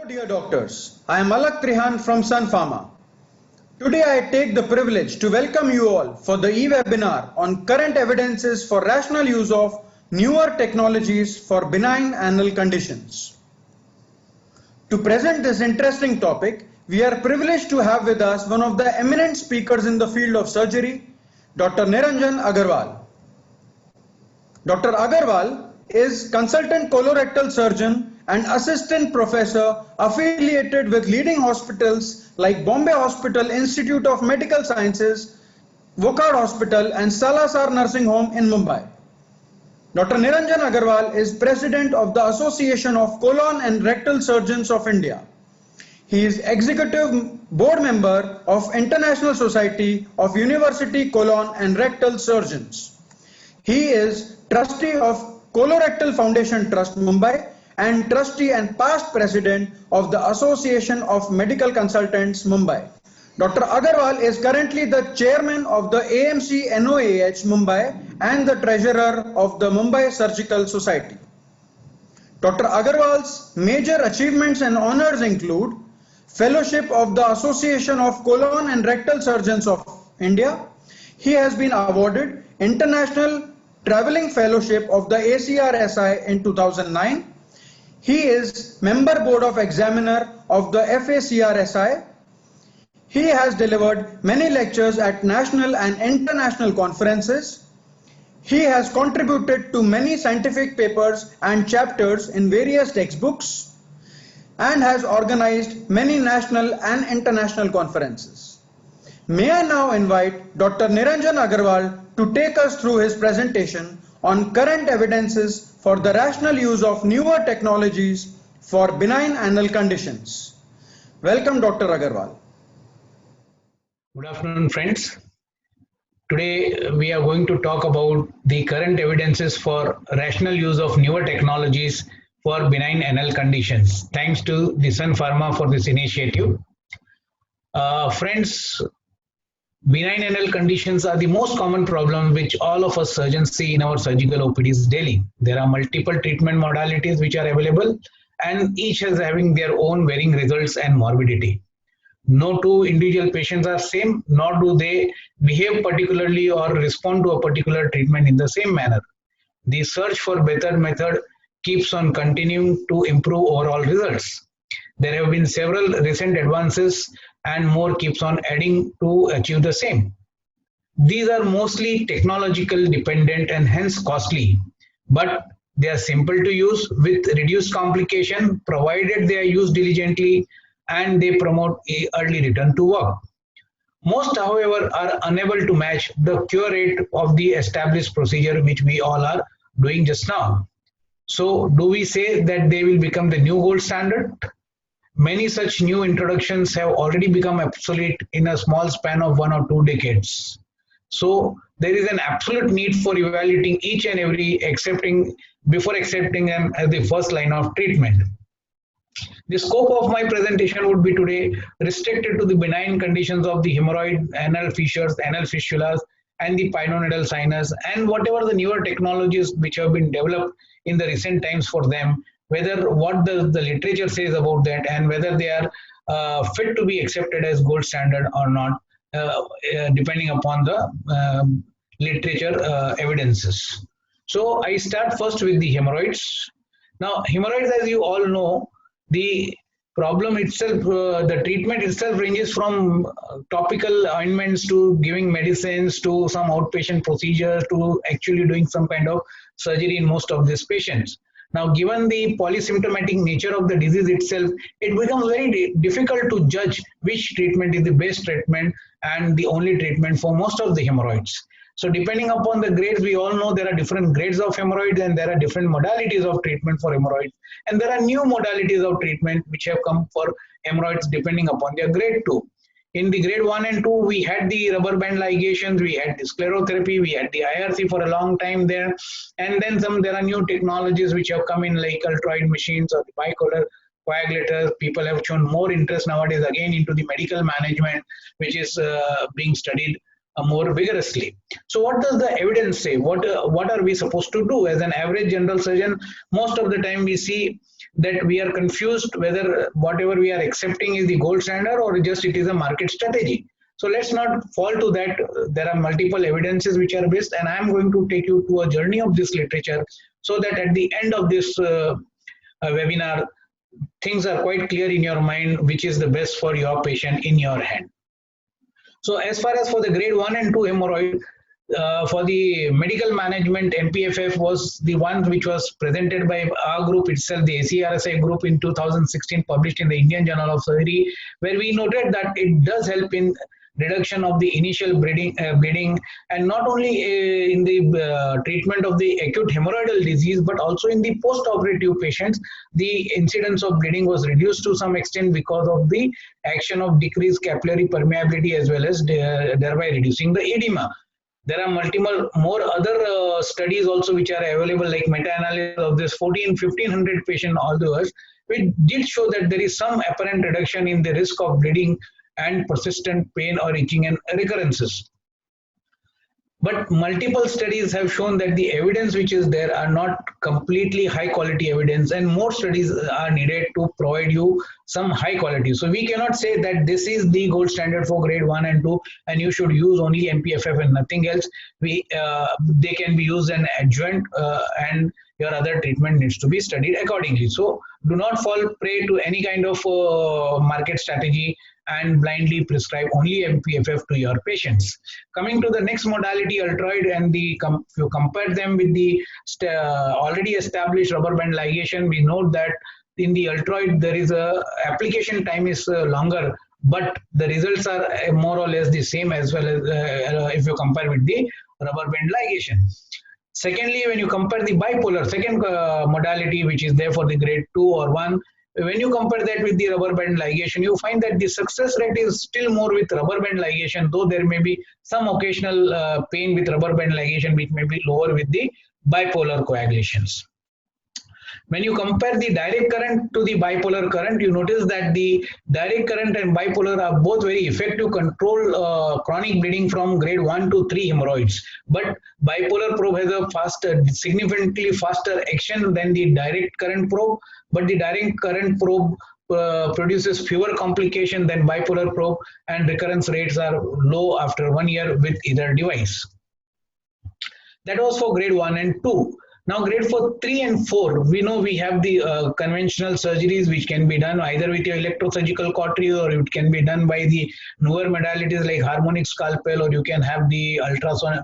Hello dear doctors, I am Alak Trihan from Sun Pharma. Today I take the privilege to welcome you all for the e-webinar on current evidences for rational use of newer technologies for benign anal conditions. To present this interesting topic, we are privileged to have with us one of the eminent speakers in the field of surgery, Dr. Niranjan Agarwal. Dr. Agarwal is consultant colorectal surgeon and assistant professor affiliated with leading hospitals like Bombay Hospital Institute of Medical Sciences, Wockhardt Hospital and Salasar Nursing Home in Mumbai. Dr. Niranjan Agarwal is president of the Association of Colon and Rectal Surgeons of India. He is executive board member of International Society of University Colon and Rectal Surgeons. He is trustee of Colorectal Foundation Trust Mumbai and trustee and past president of the Association of Medical Consultants Mumbai. Dr. Agarwal is currently the chairman of the AMC NOAH Mumbai and the treasurer of the Mumbai Surgical Society. Dr. Agarwal's major achievements and honors include Fellowship of the Association of Colon and Rectal Surgeons of India. He has been awarded International Traveling Fellowship of the ACRSI in 2009. He is member board of examiner of the FACRSI. He has delivered many lectures at national and international conferences. He has contributed to many scientific papers and chapters in various textbooks and has organized many national and international conferences. May I now invite Dr. Niranjan Agarwal to take us through his presentation on current evidences for the rational use of newer technologies for benign anal conditions. Welcome, Dr. Agarwal. Good afternoon, friends. Today we are going to talk about the current evidences for rational use of newer technologies for benign anal conditions. Thanks to the Sun Pharma for this initiative. Friends, benign anal conditions are the most common problem which all of us surgeons see in our surgical OPDs daily. There are multiple treatment modalities which are available and each is having their own varying results and morbidity. No two individual patients are same, nor do they behave particularly or respond to a particular treatment in the same manner. The search for better method keeps on continuing to improve overall results. There have been several recent advances and more keeps on adding to achieve the same. These are mostly technological dependent and hence costly, but they are simple to use with reduced complication provided they are used diligently and they promote a early return to work. Most, however, are unable to match the cure rate of the established procedure which we all are doing just now. So do we say that they will become the new gold standard? Many such new introductions have already become obsolete in a small span of 1 or 2 decades. So there is an absolute need for evaluating each and every before accepting them as the first line of treatment. The scope of my presentation would be today restricted to the benign conditions of the hemorrhoid, anal fissures, anal fistulas, and the pyonadal sinus, and whatever the newer technologies which have been developed in the recent times for them, whether what the literature says about that and whether they are fit to be accepted as gold standard or not, depending upon the literature evidences. So I start first with the hemorrhoids. Now hemorrhoids, as you all know, the problem itself, the treatment itself ranges from topical ointments to giving medicines to some outpatient procedures to actually doing some kind of surgery in most of these patients. Now, given the polysymptomatic nature of the disease itself, it becomes very difficult to judge which treatment is the best treatment and the only treatment for most of the hemorrhoids. So depending upon the grades, we all know there are different grades of hemorrhoids and there are different modalities of treatment for hemorrhoids. And there are new modalities of treatment which have come for hemorrhoids depending upon their grade too. In the grade 1 and 2, we had the rubber band ligations, we had the sclerotherapy, we had the IRC for a long time there. And then there are new technologies which have come in like ultrasound machines or the bipolar coagulators. People have shown more interest nowadays again into the medical management, which is being studied more vigorously. So what does the evidence say? What are we supposed to do as an average general surgeon? Most of the time we see that we are confused whether whatever we are accepting is the gold standard or just it is a market strategy. So let's not fall to that. There are multiple evidences which are based, and I am going to take you to a journey of this literature so that at the end of this webinar, things are quite clear in your mind which is the best for your patient in your hand. So as far as for the grade 1 and 2 hemorrhoid, for the medical management, MPFF was the one which was presented by our group itself, the ACRSI group in 2016, published in the Indian Journal of Surgery, where we noted that it does help in reduction of the initial bleeding, and not only in the treatment of the acute hemorrhoidal disease, but also in the post-operative patients, the incidence of bleeding was reduced to some extent because of the action of decreased capillary permeability as well as thereby reducing the edema. There are multiple more other studies also which are available, like meta-analysis of this 1500 patient all those, which did show that there is some apparent reduction in the risk of bleeding and persistent pain or itching and recurrences. But multiple studies have shown that the evidence which is there are not completely high quality evidence, and more studies are needed to provide you some high quality. So we cannot say that this is the gold standard for grade 1 and 2 and you should use only MPFF and nothing else. They can be used an adjunct and your other treatment needs to be studied accordingly. So do not fall prey to any kind of market strategy and blindly prescribe only MPFF to your patients. Coming to the next modality, Ultroid, and if you compare them with the already established rubber band ligation, we note that in the Ultroid there is a application time is longer, but the results are more or less the same as well as if you compare with the rubber band ligation. Secondly, when you compare the bipolar, second modality which is there for the grade 2 or 1, when you compare that with the rubber band ligation, you find that the success rate is still more with rubber band ligation, though there may be some occasional pain with rubber band ligation which may be lower with the bipolar coagulations. When you compare the direct current to the bipolar current, you notice that the direct current and bipolar are both very effective control chronic bleeding from grade 1 to 3 hemorrhoids. But bipolar probe has a significantly faster action than the direct current probe, but the direct current probe produces fewer complications than bipolar probe, and recurrence rates are low after 1 year with either device. That was for grade 1 and 2. Now grade 3 and 4, we know we have the conventional surgeries which can be done either with your electrosurgical cautery, or it can be done by the newer modalities like harmonic scalpel, or you can have the ultrasound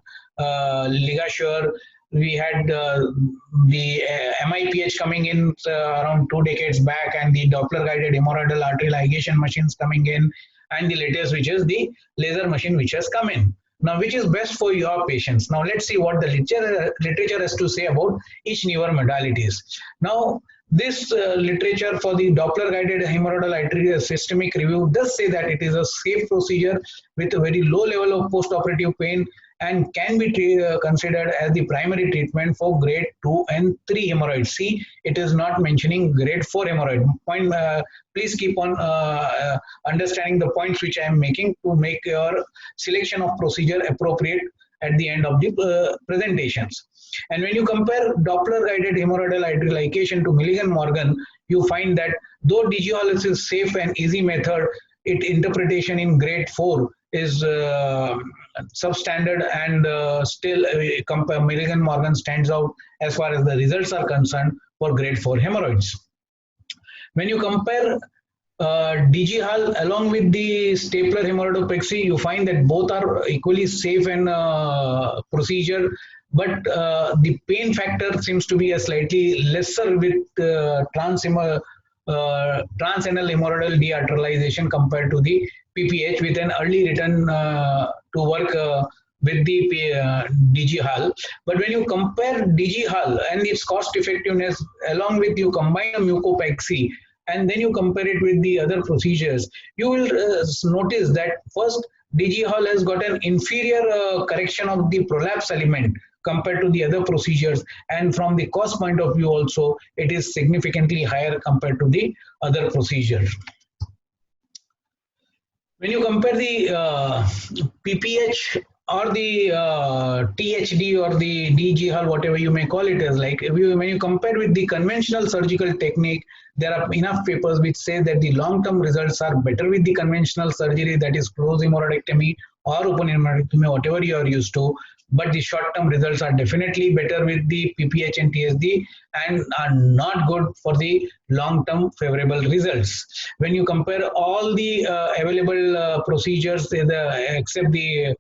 ligature. We had the MIPH coming in around 2 decades back, and the Doppler guided hemorrhoidal artery ligation machines coming in, and the latest which is the laser machine which has come in. Now, which is best for your patients? Now, let's see what the literature has to say about each newer modalities. Now, this literature for the Doppler guided hemorrhoidal artery systemic review does say that it is a safe procedure with a very low level of post-operative pain and can be considered as the primary treatment for grade 2 and 3 hemorrhoids. See, it is not mentioning grade 4 hemorrhoid. Please keep on understanding the points which I am making to make your selection of procedure appropriate at the end of the presentations. And when you compare Doppler guided hemorrhoidal artery ligation to Milligan-Morgan, you find that though Digihall is a safe and easy method, its interpretation in grade 4 is substandard, and still Milligan-Morgan stands out as far as the results are concerned for grade 4 hemorrhoids. When you compare Digihall along with the stapler hemorrhoidopexy, you find that both are equally safe and procedure, but the pain factor seems to be a slightly lesser with transanal hemorrhoidal dearterialization compared to the PPH, with an early return to work with the Digihall. But when you compare Digihall and its cost effectiveness along with you combine a mucopexy and then you compare it with the other procedures, you will notice that first Digihall has got an inferior correction of the prolapse element compared to the other procedures, and from the cost point of view also it is significantly higher compared to the other procedures. When you compare the PPH or the THD or the DG Hull, whatever you may call it as, like when you compare with the conventional surgical technique, there are enough papers which say that the long-term results are better with the conventional surgery, that is closed hemorrhoidectomy or open hemorrhoidectomy, whatever you are used to. But the short-term results are definitely better with the PPH and TSD and are not good for the long-term favorable results. When you compare all the available procedures, except the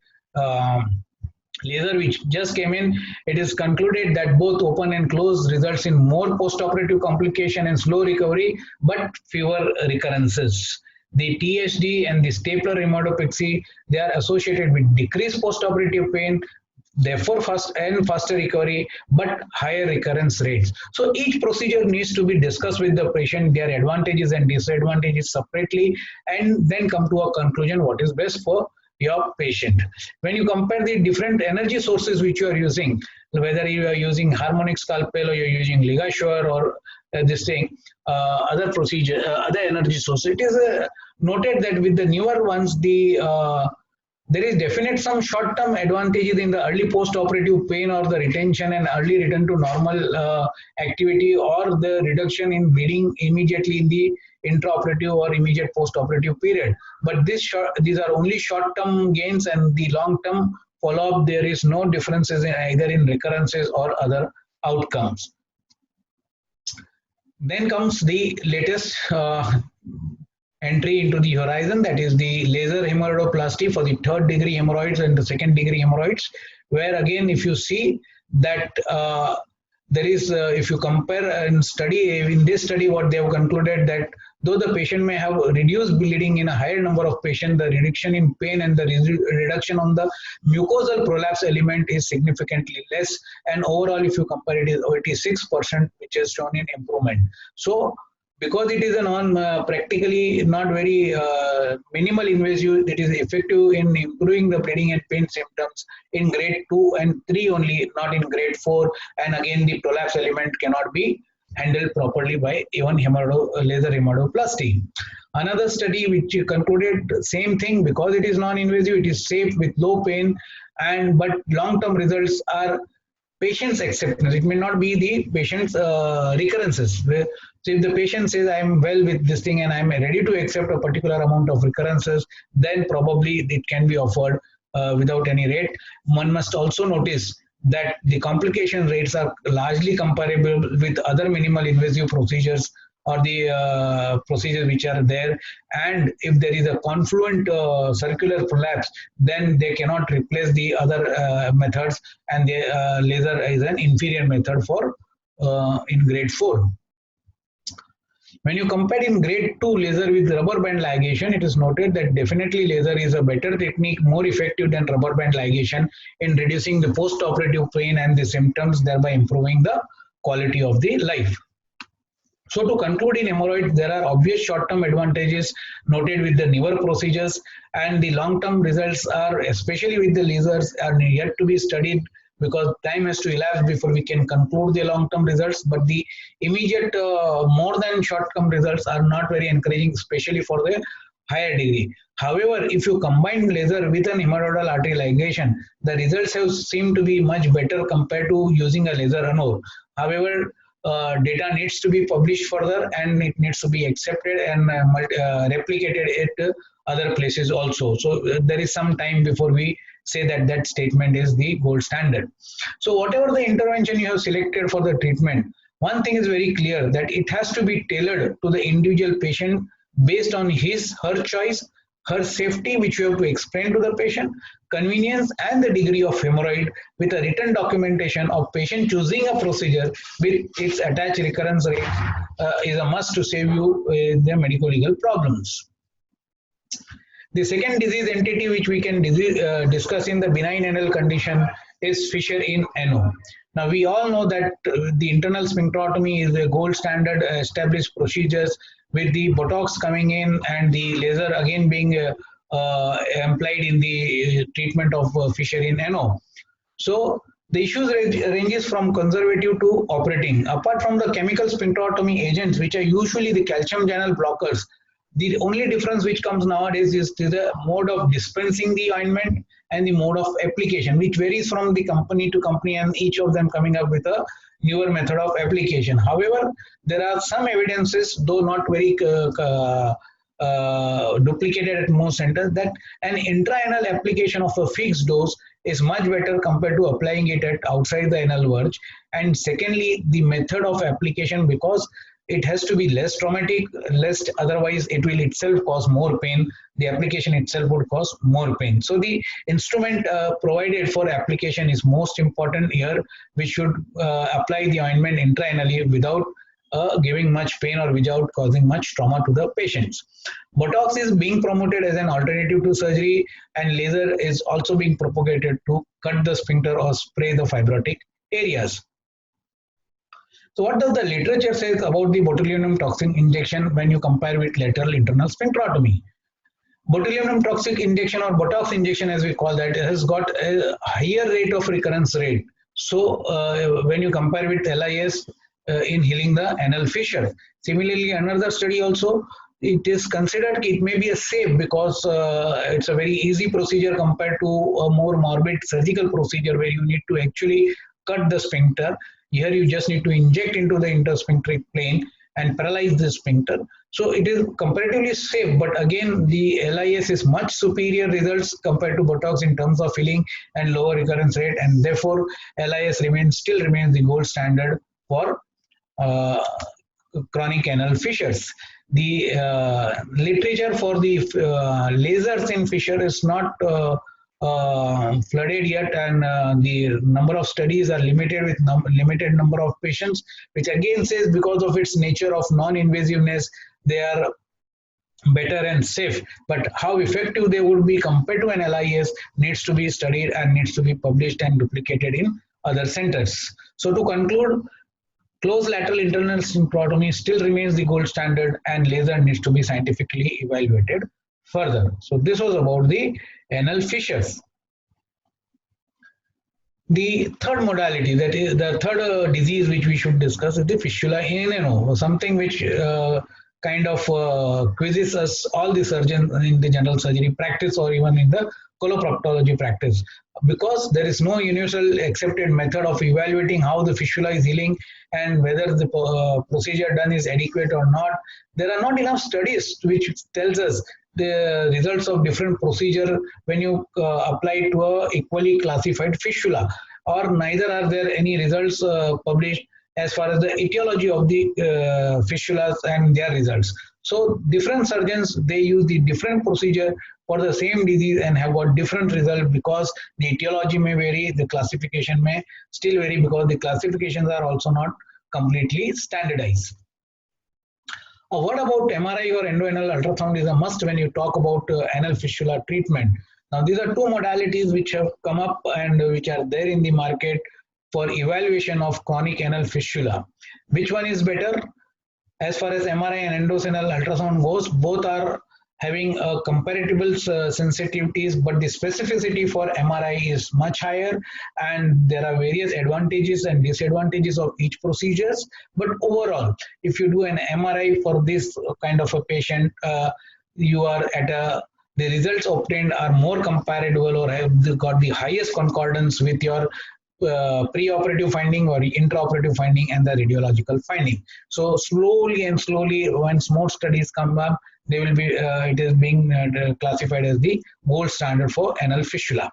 laser which just came in, it is concluded that both open and closed results in more post-operative complication and slow recovery, but fewer recurrences. The THD and the stapler hematopexy, they are associated with decreased post-operative pain, therefore faster recovery, but higher recurrence rates. So each procedure needs to be discussed with the patient, their advantages and disadvantages separately, and then come to a conclusion what is best for your patient. When you compare the different energy sources which you are using, whether you are using harmonic scalpel or you're using LigaSure or other procedure, other energy sources, it is noted that with the newer ones, there is definite some short-term advantages in the early post-operative pain or the retention and early return to normal activity, or the reduction in bleeding immediately in the intraoperative or immediate post-operative period. But these are only short-term gains, and the long-term follow-up, there is no differences in either in recurrences or other outcomes. Then comes the latest entry into the horizon, that is the laser hemorrhoidoplasty for the third degree hemorrhoids and the second degree hemorrhoids, where again if you see that there is, if you compare and study, in this study what they have concluded, that though the patient may have reduced bleeding in a higher number of patients, the reduction in pain and the reduction on the mucosal prolapse element is significantly less, and overall if you compare it is 86%, which is shown in improvement. So because it is a practically not very minimal invasive, it is effective in improving the bleeding and pain symptoms in grade 2 and 3 only, not in grade 4. And again, the prolapse element cannot be handled properly by even laser hemorrhoidoplasty. Another study which concluded same thing, because it is non-invasive, it is safe with low pain, but long-term results are patient's acceptance. It may not be the patient's recurrences. So if the patient says, I am well with this thing and I am ready to accept a particular amount of recurrences, then probably it can be offered without any rate. One must also notice that the complication rates are largely comparable with other minimal invasive procedures or the procedures which are there. And if there is a confluent circular prolapse, then they cannot replace the other methods, and the laser is an inferior method for in grade 4. When you compare in grade 2 laser with rubber band ligation, it is noted that definitely laser is a better technique, more effective than rubber band ligation in reducing the post-operative pain and the symptoms, thereby improving the quality of the life. So to conclude, in hemorrhoids, there are obvious short-term advantages noted with the newer procedures, and the long-term results are, especially with the lasers, are yet to be studied, because time has to elapse before we can conclude the long-term results. But the immediate more than short-term results are not very encouraging, especially for the higher degree. However, if you combine laser with an hemorrhoidal artery ligation, the results have seemed to be much better compared to using a laser Ranor. However, data needs to be published further, and it needs to be accepted and replicated at other places also. So there is some time before we say that that statement is the gold standard. So whatever the intervention you have selected for the treatment, one thing is very clear, that it has to be tailored to the individual patient based on her choice, her safety, which you have to explain to the patient, convenience, and the degree of hemorrhoid, with a written documentation of patient choosing a procedure with its attached recurrence rate is a must to save you the medico-legal problems. The second disease entity which we can discuss in the benign anal condition is fissure in ano. Now we all know that the internal sphincterotomy is the gold standard established procedures, with the Botox coming in and the laser again being employed in the treatment of fissure in ano. So the issues ranges from conservative to operating. Apart from the chemical sphincterotomy agents, which are usually the calcium channel blockers, The only difference which comes nowadays is to the mode of dispensing the ointment and the mode of application, which varies from the company to company, and each of them coming up with a newer method of application. However, there are some evidences, though not very duplicated at most centers, that an intraanal application of a fixed dose is much better compared to applying it at outside the anal verge. And secondly, the method of application, because it has to be less traumatic, lest otherwise it will itself cause more pain. The application itself would cause more pain. So the instrument provided for application is most important here. We should apply the ointment intraanally without giving much pain or without causing much trauma to the patients. Botox is being promoted as an alternative to surgery, and laser is also being propagated to cut the sphincter or spray the fibrotic areas. So what does the literature say about the botulinum toxin injection when you compare with lateral internal sphincterotomy? Botulinum toxin injection, or Botox injection as we call that, has got a higher rate of recurrence rate. So when you compare with LIS in healing the anal fissure. Similarly, another study also, it is considered it may be a safe because it's a very easy procedure compared to a more morbid surgical procedure where you need to actually cut the sphincter. Here you just need to inject into the intersphincteric plane and paralyze the sphincter. So it is comparatively safe, but again the LIS is much superior results compared to Botox in terms of healing and lower recurrence rate, and therefore LIS still remains the gold standard for chronic anal fissures. The literature for the lasers in fissure is not flooded yet, and the number of studies are limited with limited number of patients, which again says because of its nature of non-invasiveness they are better and safe, but how effective they would be compared to an LIS needs to be studied and needs to be published and duplicated in other centers. So to conclude, closed lateral internal sphincterotomy still remains the gold standard, and laser needs to be scientifically evaluated further. So this was about the anal fissures. The third modality, that is the third disease which we should discuss, is the fistula in ano, something which kind of quizzes us, all the surgeons in the general surgery practice or even in the coloproctology practice, because there is no universal accepted method of evaluating how the fistula is healing and whether the procedure done is adequate or not. There are not enough studies which tells us the results of different procedure when you apply it to a equally classified fistula, or neither are there any results published as far as the etiology of the fistulas and their results. So different surgeons, they use the different procedure for the same disease and have got different results because the etiology may vary, the classification may still vary because the classifications are also not completely standardized. What about MRI or endoanal ultrasound is a must when you talk about anal fistula treatment. Now these are two modalities which have come up and which are there in the market for evaluation of chronic anal fistula. Which one is better? As far as MRI and endoanal ultrasound goes, both are having comparable sensitivities, but the specificity for MRI is much higher, and there are various advantages and disadvantages of each procedures. But overall, if you do an MRI for this kind of a patient, you are at the results obtained are more comparable or have got the highest concordance with your pre-operative finding or intraoperative finding and the radiological finding. So slowly and slowly, once more studies come up, they will be it is being classified as the gold standard for anal fistula.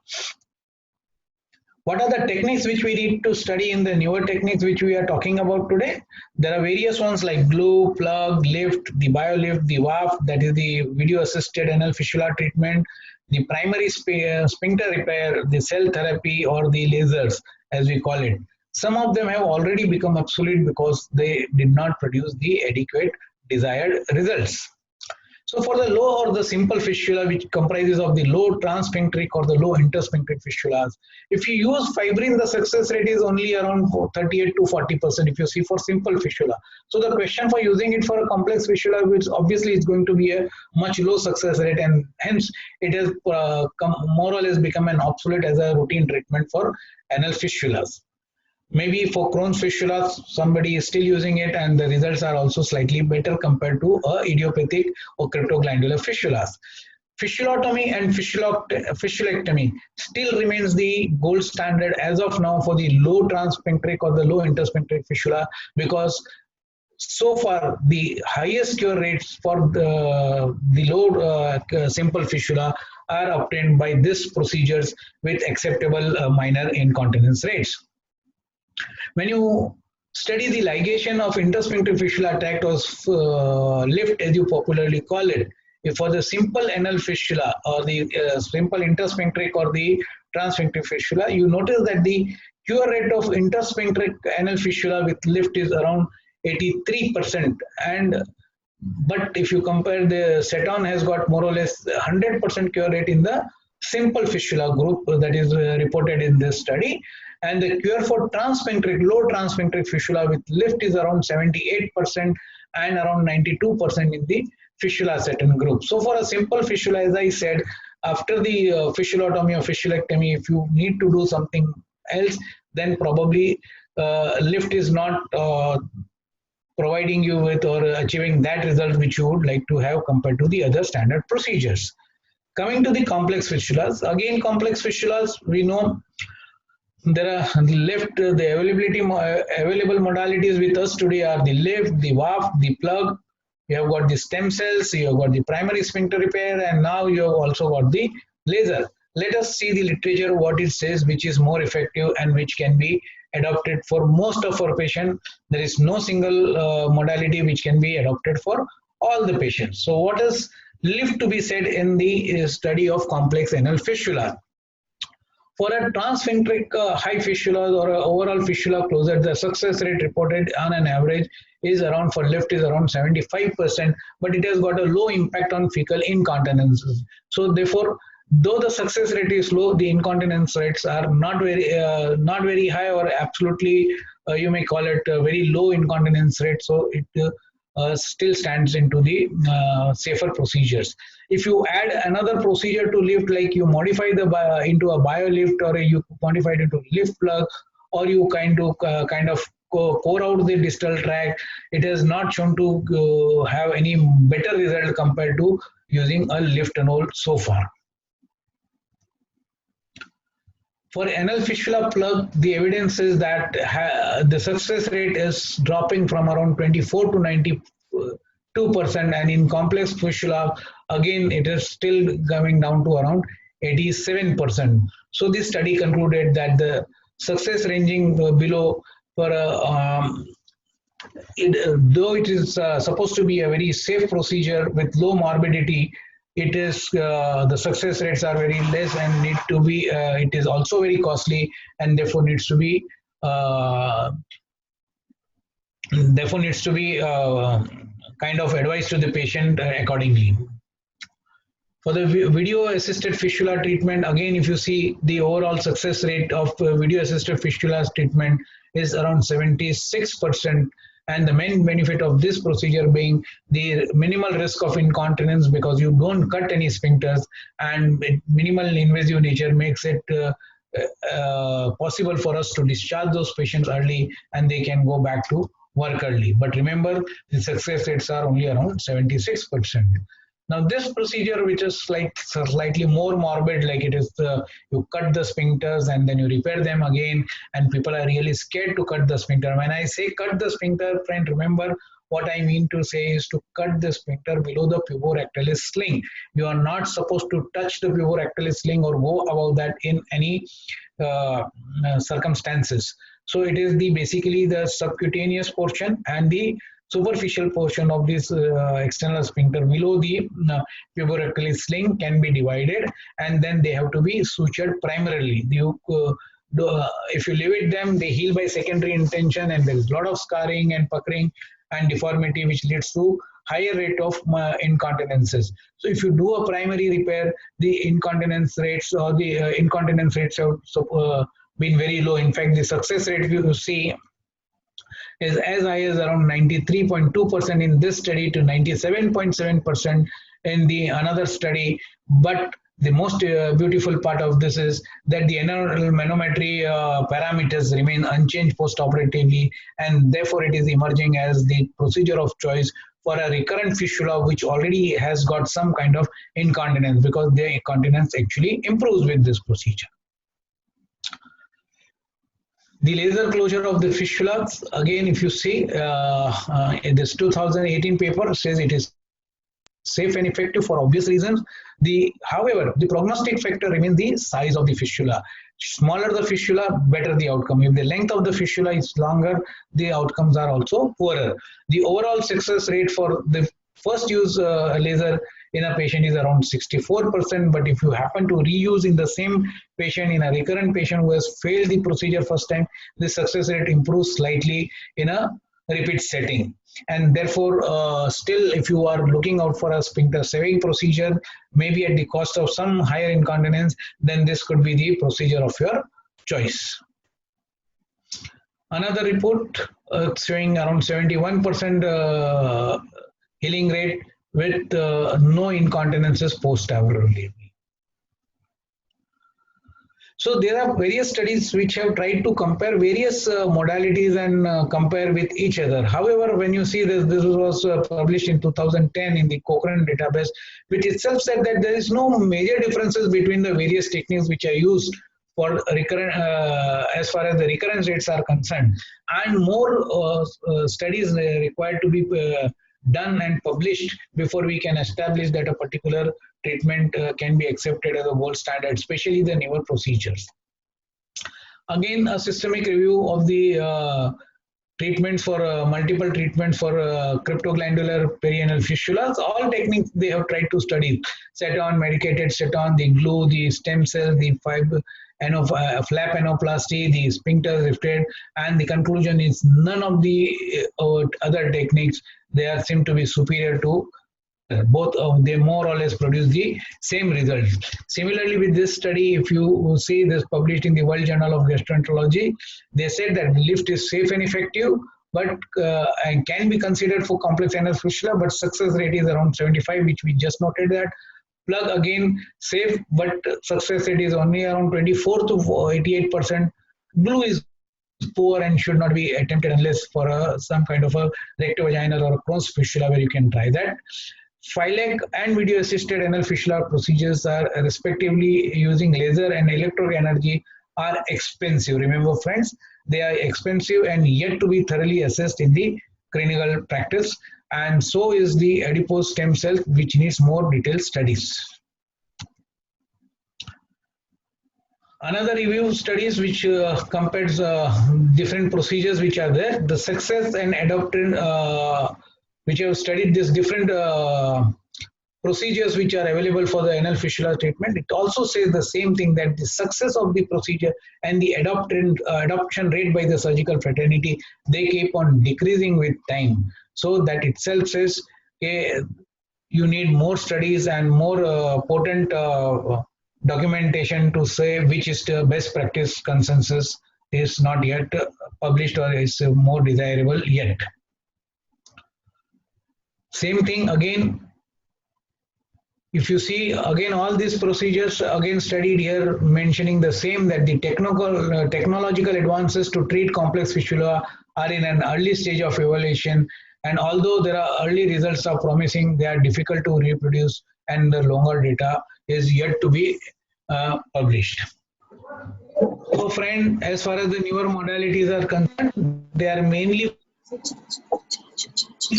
What are the techniques which we need to study in the newer techniques which we are talking about today? There are various ones like glue, plug, lift, the biolift, the WAF, that is the video assisted anal fistula treatment, the primary sphincter repair, the cell therapy, or the lasers as we call it. Some of them have already become obsolete because they did not produce the adequate desired results. So for the low or the simple fistula, which comprises of the low transsphincteric or the low intersphincteric fistulas, if you use fibrin, the success rate is only around 38 to 40% if you see for simple fistula. So the question for using it for a complex fistula, which obviously is going to be a much low success rate, and hence it has more or less become an obsolete as a routine treatment for anal fistulas. Maybe for Crohn's fistula, somebody is still using it, and the results are also slightly better compared to idiopathic or cryptoglandular fistulas. Fistulotomy and fistulectomy still remains the gold standard as of now for the low transsphincteric or the low intersphincteric fistula, because so far the highest cure rates for the low simple fistula are obtained by these procedures with acceptable minor incontinence rates. When you study the ligation of intersphincter fistula tract or lift, as you popularly call it, if for the simple anal fistula or the simple intersphincteric or the transsphincteric fistula, you notice that the cure rate of intersphincteric anal fistula with lift is around 83%, and but if you compare, the Ceton has got more or less 100% cure rate in the simple fistula group that is reported in this study, and the cure for transsphincteric, low transsphincteric fistula with lift is around 78% and around 92% in the fistula Ceton group. So for a simple fistula, as I said, after the fistulotomy or fistulectomy, if you need to do something else, then probably lift is not providing you with or achieving that result which you would like to have compared to the other standard procedures. Coming to the complex fistulas, again complex fistulas, we know there are the lift, the available modalities with us today are the lift, the WAF, the plug. You have got the stem cells, you have got the primary sphincter repair, and now you have also got the laser. Let us see the literature, what it says, which is more effective and which can be adopted for most of our patients. There is no single modality which can be adopted for all the patients. So what is lift to be said in the study of complex anal fistula? For a transsphincteric high fistula or overall fistula closure, the success rate reported on an average is around, for lift is around 75%, but it has got a low impact on fecal incontinence. So therefore, though the success rate is low, the incontinence rates are not very high, or absolutely you may call it a very low incontinence rate. So it still stands into the safer procedures. If you add another procedure to lift, like you modify the into a biolift, or you modify it into lift plug, or you kind of core out the distal tract, it has not shown to have any better result compared to using a Liftanol so far. For anal fistula plug, the evidence is that the success rate is dropping from around 24 to 92%, and in complex fistula, again, it is still coming down to around 87%. So this study concluded that the success ranging below, for though it is supposed to be a very safe procedure with low morbidity, it is the success rates are very less and need to be it is also very costly, and therefore needs to be kind of advised to the patient accordingly. For the video assisted fistula treatment, again, if you see, the overall success rate of video assisted fistula treatment is around 76%, and the main benefit of this procedure being the minimal risk of incontinence, because you don't cut any sphincters, and minimal invasive nature makes it possible for us to discharge those patients early, and they can go back to work early. But remember, the success rates are only around 76%. Now this procedure, which is slightly more morbid, like it is you cut the sphincters and then you repair them again, and people are really scared to cut the sphincter. When I say cut the sphincter, friend, remember what I mean to say is to cut the sphincter below the puborectalis sling. You are not supposed to touch the puborectalis sling or go above that in any circumstances. So it is basically the subcutaneous portion and the superficial portion of this external sphincter below the puborectalis sling can be divided, and then they have to be sutured primarily. If you leave it them, they heal by secondary intention, and there is a lot of scarring and puckering and deformity, which leads to higher rate of incontinences. So if you do a primary repair, the incontinence rates or the incontinence rates have been very low. In fact, the success rate you see is as high as around 93.2% in this study to 97.7% in the another study. But The most beautiful part of this is that the endorenal manometry parameters remain unchanged post-operatively, and therefore it is emerging as the procedure of choice for a recurrent fistula which already has got some kind of incontinence, because the incontinence actually improves with this procedure. The laser closure of the fistula, again, if you see in this 2018 paper says it is safe and effective for obvious reasons. However, the prognostic factor remains the size of the fistula. Smaller the fistula, better the outcome. If the length of the fistula is longer, the outcomes are also poorer. The overall success rate for the first use laser in a patient is around 64%, but if you happen to reuse in the same patient, in a recurrent patient who has failed the procedure first time, the success rate improves slightly in a repeat setting. And therefore, still, if you are looking out for a sphincter saving procedure, maybe at the cost of some higher incontinence, then this could be the procedure of your choice. Another report showing around 71% healing rate with no incontinences post-abruptly. So there are various studies which have tried to compare various modalities and compare with each other. However, when you see this was published in 2010 in the Cochrane database, which itself said that there is no major differences between the various techniques which are used for recurrent, as far as the recurrence rates are concerned, and more studies required to be done and published before we can establish that a particular treatment can be accepted as a gold standard, especially the newer procedures. Again, a systemic review of the treatments for multiple treatments for cryptoglandular perianal fistulas. All techniques they have tried to study: set-on, medicated set-on, the glue, the stem cell, the fiber, flap anoplasty, the sphincter lifted, and the conclusion is none of the other techniques they seem to be superior to. Both of them more or less produce the same results. Similarly, with this study, if you see this published in the World Journal of Gastroenterology, they said that lift is safe and effective, but and can be considered for complex anal fistula, but success rate is around 75, which we just noted that. Plug again safe, but success rate is only around 24 to 88%. Glue is poor and should not be attempted unless for some kind of a rectovaginal or a Crohn's fistula where you can try that. FILAC and video assisted anal fistula procedures are respectively using laser and electric energy are expensive. Remember friends, they are expensive and yet to be thoroughly assessed in the clinical practice, and so is the adipose stem cell, which needs more detailed studies. Another review studies which compares different procedures which are there, the success and adopted which have studied these different procedures which are available for the anal fistula treatment. It also says the same thing, that the success of the procedure and the adoption rate by the surgical fraternity, they keep on decreasing with time. So that itself says you need more studies and more potent documentation to say which is the best practice consensus is not yet published or is more desirable yet. Same thing again, if you see again all these procedures again studied here mentioning the same, that the technological advances to treat complex fistula are in an early stage of evaluation, and although there are early results are promising, they are difficult to reproduce and the longer data is yet to be published. So friend, as far as the newer modalities are concerned, they are mainly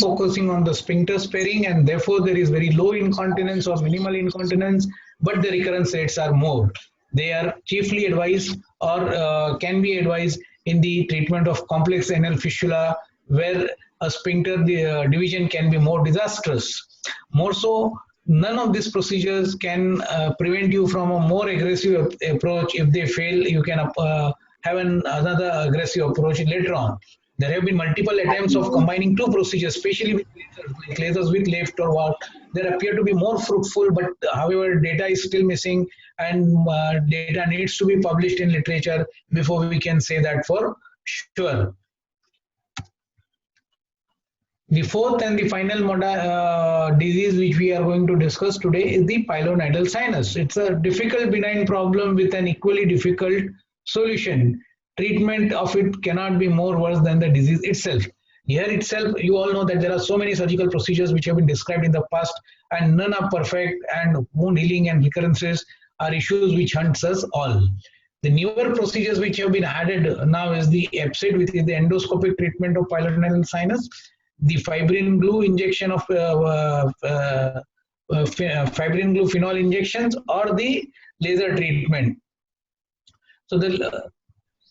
focusing on the sphincter sparing, and therefore there is very low incontinence or minimal incontinence, but the recurrence rates are more. They are chiefly advised or can be advised in the treatment of complex anal fistula, where a sphincter division can be more disastrous. More so, none of these procedures can prevent you from a more aggressive approach. If they fail, you can have another aggressive approach later on. There have been multiple attempts of combining two procedures, especially with lasers with left or what. They appear to be more fruitful, but however, data is still missing, and data needs to be published in literature before we can say that for sure. The fourth and the final disease which we are going to discuss today is the pilonidal sinus. It's a difficult benign problem with an equally difficult solution. Treatment of it cannot be more worse than the disease itself. Here itself, you all know that there are so many surgical procedures which have been described in the past, and none are perfect, and wound healing and recurrences are issues which hunts us all. The newer procedures which have been added now is the EPSID, which is the endoscopic treatment of pilonidal sinus, the fibrin glue injection of fibrin glue phenol injections, or the laser treatment. So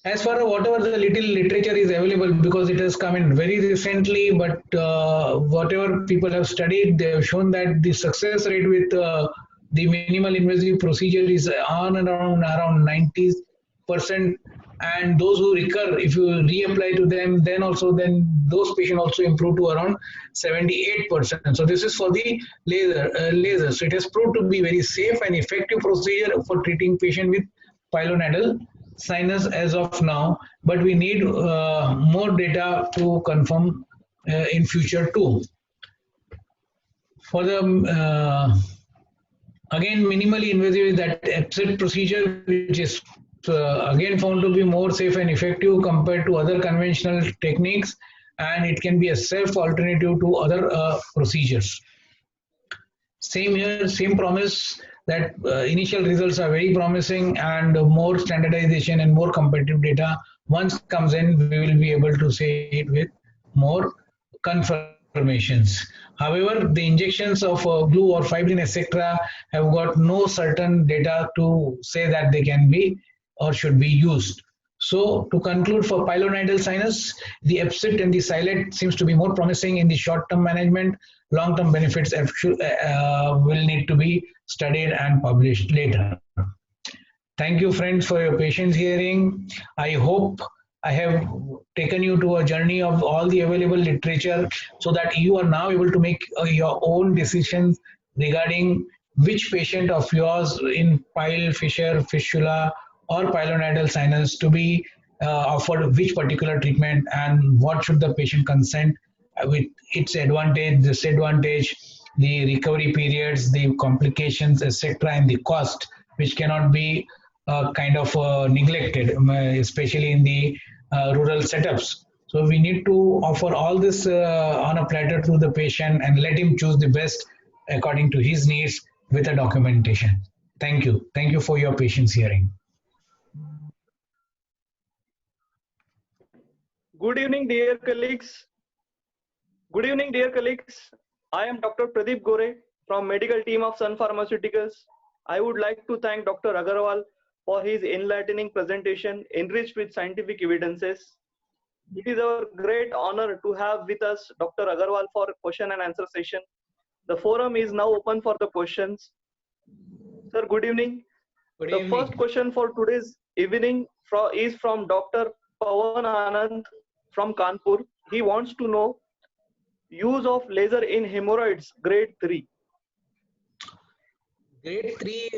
as far as whatever the little literature is available, because it has come in very recently, but whatever people have studied, they have shown that the success rate with the minimal invasive procedure is on and around 90%, and those who recur, if you reapply to them, then those patients also improve to around 78%. So this is for the laser. So it has proved to be very safe and effective procedure for treating patient with pilonidal sinus as of now, but we need more data to confirm in future too. For the again, minimally invasive is that EPSID procedure, which is again found to be more safe and effective compared to other conventional techniques, and it can be a safe alternative to other procedures. Same here, same promise that initial results are very promising, and more standardization and more competitive data once comes in, we will be able to say it with more confirmations. However, the injections of glue or fibrin etc. have got no certain data to say that they can be or should be used. So to conclude, for pilonidal sinus, the EPSID and the SILET seems to be more promising in the short-term management. Long-term benefits will need to be studied and published later. Thank you, friends, for your patience hearing. I hope I have taken you to a journey of all the available literature so that you are now able to make your own decisions regarding which patient of yours in pile, fissure, fistula, or pilonidal sinus to be offered which particular treatment, and what should the patient consent with its advantage, disadvantage, the recovery periods, the complications, etc., and the cost, which cannot be kind of neglected, especially in the rural setups. So we need to offer all this on a platter to the patient and let him choose the best according to his needs with a documentation. Thank you. Thank you for your patience hearing. Good evening, dear colleagues. Good evening, dear colleagues. I am Dr. Pradeep Gore from medical team of Sun Pharmaceuticals. I would like to thank Dr. Agarwal for his enlightening presentation enriched with scientific evidences. It is our great honor to have with us Dr. Agarwal for question and answer session. The forum is now open for the questions. Sir, good evening. Good the evening. First question for today's evening is from Dr. Pawan Anand from Kanpur. He wants to know use of laser in hemorrhoids grade 3. Grade 3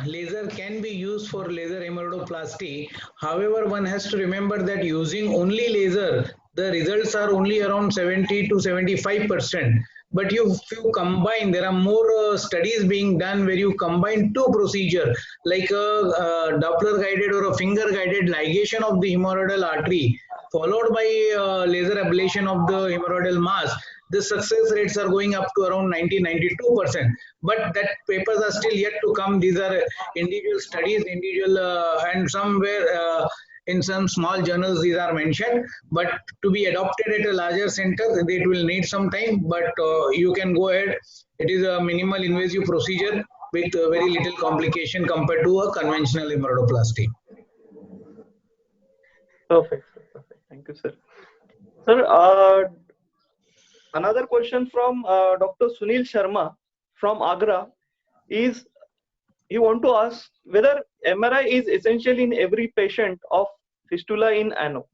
laser can be used for laser hemorrhoidoplasty. However, one has to remember that using only laser, the results are only around 70 to 75%. But if you combine, there are more studies being done where you combine two procedures, like a Doppler guided or a finger guided ligation of the hemorrhoidal artery, followed by laser ablation of the hemorrhoidal mass. The success rates are going up to around 90-92%. But that papers are still yet to come. These are individual studies, and somewhere in some small journals these are mentioned. But to be adopted at a larger center, it will need some time. But you can go ahead. It is a minimal invasive procedure with very little complication compared to a conventional hemorrhoidoplasty. Perfect. Thank you, sir. Sir, another question from Dr. Sunil Sharma from Agra is, he want to ask whether MRI is essential in every patient of fistula in ano.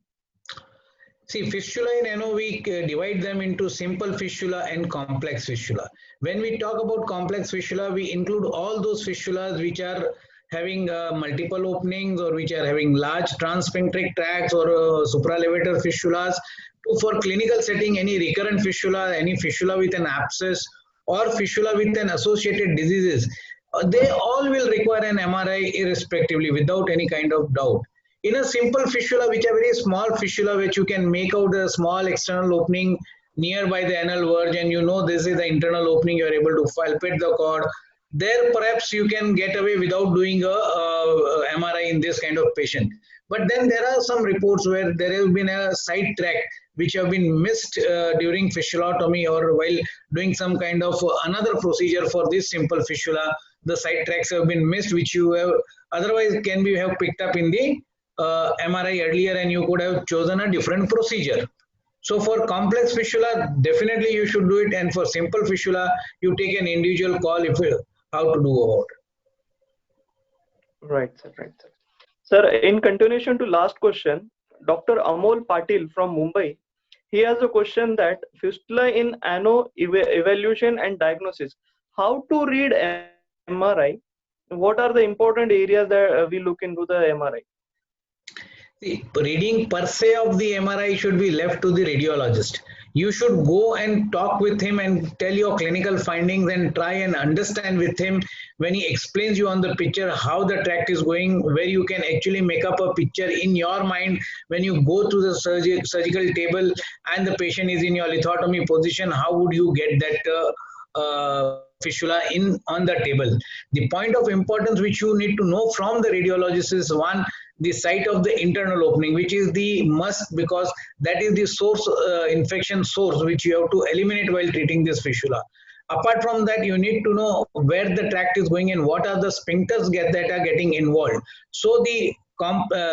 See, fistula in ano, we divide them into simple fistula and complex fistula. When we talk about complex fistula, we include all those fistulas which are having multiple openings, or which are having large transsphincteric tracts, or supralevator fistulas, For clinical setting, any recurrent fistula, any fistula with an abscess, or fistula with an associated diseases, they all will require an MRI irrespectively, without any kind of doubt. In a simple fistula, which are very small fistula, which you can make out a small external opening nearby the anal verge, and you know this is the internal opening, you are able to palpate the cord. There, perhaps you can get away without doing a MRI in this kind of patient. But then there are some reports where there has been a side track which have been missed during fistulotomy or while doing some kind of another procedure for this simple fistula. The side tracks have been missed, which you have otherwise can be have picked up in the MRI earlier, and you could have chosen a different procedure. So for complex fistula, definitely you should do it, and for simple fistula, you take an individual call if how to do about it. Right, sir. Right, sir. Sir, in continuation to last question, Dr. Amol Patil from Mumbai, he has a question that fistula in ano evaluation and diagnosis. How to read MRI? What are the important areas that we look into the MRI? The reading per se of the MRI should be left to the radiologist. You should go and talk with him and tell your clinical findings and try and understand with him when he explains you on the picture how the tract is going, where you can actually make up a picture in your mind when you go to the surgical table and the patient is in your lithotomy position. How would you get that fistula in on the table? The point of importance which you need to know from the radiologist is one, the site of the internal opening, which is the must, because that is the source infection source which you have to eliminate while treating this fistula. Apart from that, you need to know where the tract is going and what are the sphincters that are getting involved. So the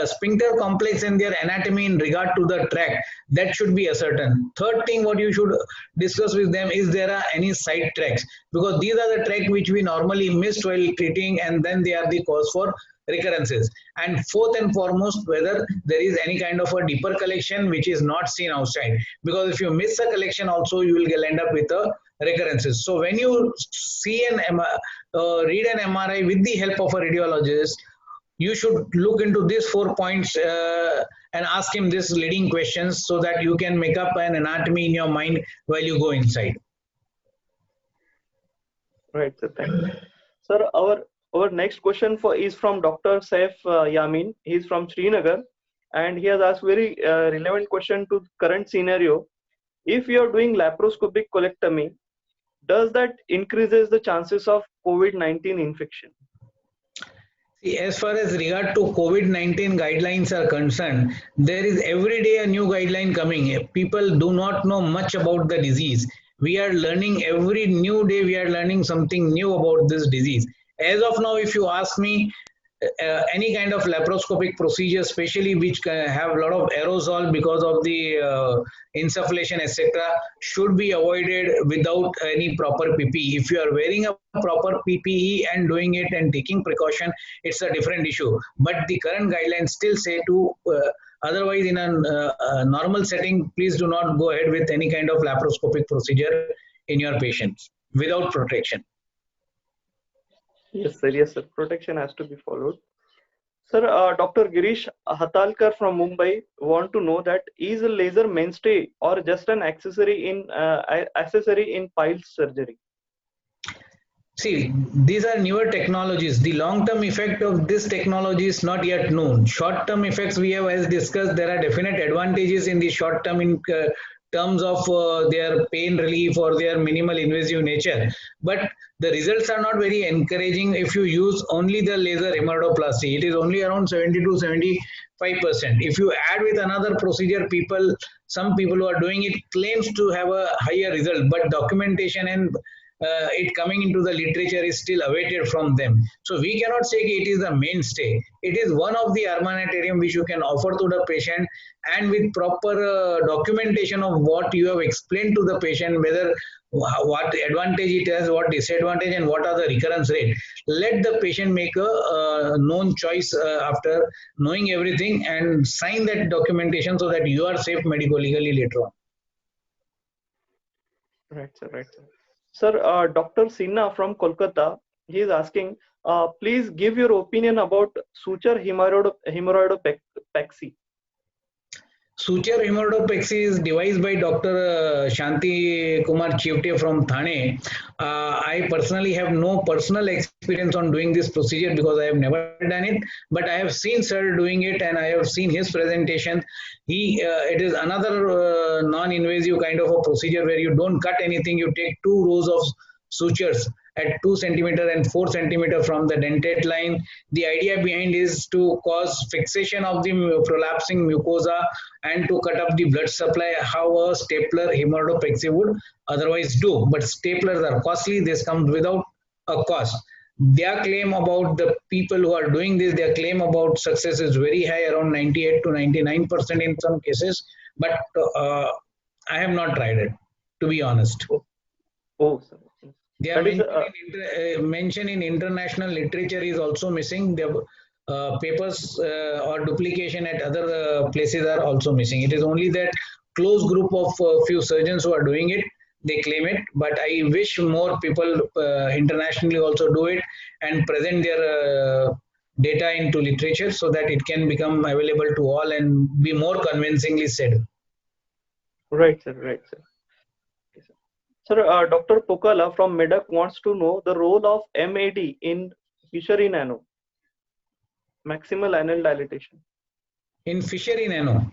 sphincter complex and their anatomy in regard to the tract, that should be ascertained. Third thing what you should discuss with them is there are any side tracts, because these are the tracts which we normally missed while treating, and then they are the cause for recurrences. And fourth and foremost, whether there is any kind of a deeper collection which is not seen outside, because if you miss a collection also, you will end up with a recurrences. So when you see read an MRI with the help of a radiologist, you should look into these 4 points and ask him these leading questions so that you can make up an anatomy in your mind while you go inside. Right, sir. Thank you. Sir, our next question is from Dr. Saif Yamin. He is from Srinagar, and he has asked very relevant question to current scenario. If you are doing laparoscopic colectomy, does that increases the chances of COVID-19 infection? See, as far as regard to COVID-19 guidelines are concerned, there is every day a new guideline coming. People do not know much about the disease. We are learning every new day, we are learning something new about this disease. As of now, if you ask me, any kind of laparoscopic procedure, especially which have a lot of aerosol because of the insufflation, etc., should be avoided without any proper PPE. If you are wearing a proper PPE and doing it and taking precaution, it's a different issue. But the current guidelines still say to otherwise, in a normal setting, please do not go ahead with any kind of laparoscopic procedure in your patients without protection. Yes, sir. Yes, sir. Protection has to be followed. Sir, Dr. Girish Hatalkar from Mumbai want to know that is a laser mainstay or just an accessory in Piles surgery? See, these are newer technologies. The long-term effect of this technology is not yet known. Short-term effects we have as discussed, there are definite advantages in the short-term in terms of their pain relief or their minimal invasive nature. But the results are not very encouraging if you use only the laser hemorrhoidoplasty. It is only around 70 to 75%. If you add with another procedure, some people who are doing it claims to have a higher result, but documentation and it coming into the literature is still awaited from them. So we cannot say it is the mainstay. It is one of the armamentarium which you can offer to the patient, and with proper documentation of what you have explained to the patient, whether what advantage it has, what disadvantage, and what are the recurrence rate. Let the patient make a known choice after knowing everything, and sign that documentation so that you are safe medico-legally later on. Right, sir. Right, sir. Sir, Dr. Sinha from Kolkata, he is asking, please give your opinion about suture hemorrhoidopexy. Suture hemorrhopexy is devised by Dr. Shanti Kumar Chivte from Thane. I personally have no personal experience on doing this procedure because I have never done it, but I have seen sir doing it and I have seen his presentation. It is another non-invasive kind of a procedure where you don't cut anything. You take 2 rows of sutures at 2 centimeter and 4 centimeter from the dentate line. The idea behind is to cause fixation of the prolapsing mucosa and to cut off the blood supply, how a stapler hemorrhopexy would otherwise do. But staplers are costly, this comes without a cost. Their claim about the people who are doing this, their claim about success is very high, around 98 to 99% in some cases, but I have not tried it, to be honest. Oh, sir. They are That mentioned in international literature is also missing. The papers or duplication at other places are also missing. It is only that close group of few surgeons who are doing it. They claim it, but I wish more people internationally also do it and present their data into literature so that it can become available to all and be more convincingly said. Right, sir. Right, sir. Okay, sir. Sir, Dr. Pokala from Medak wants to know the role of MAD in Fishery Nano, maximal anal dilatation. In Fishery Nano,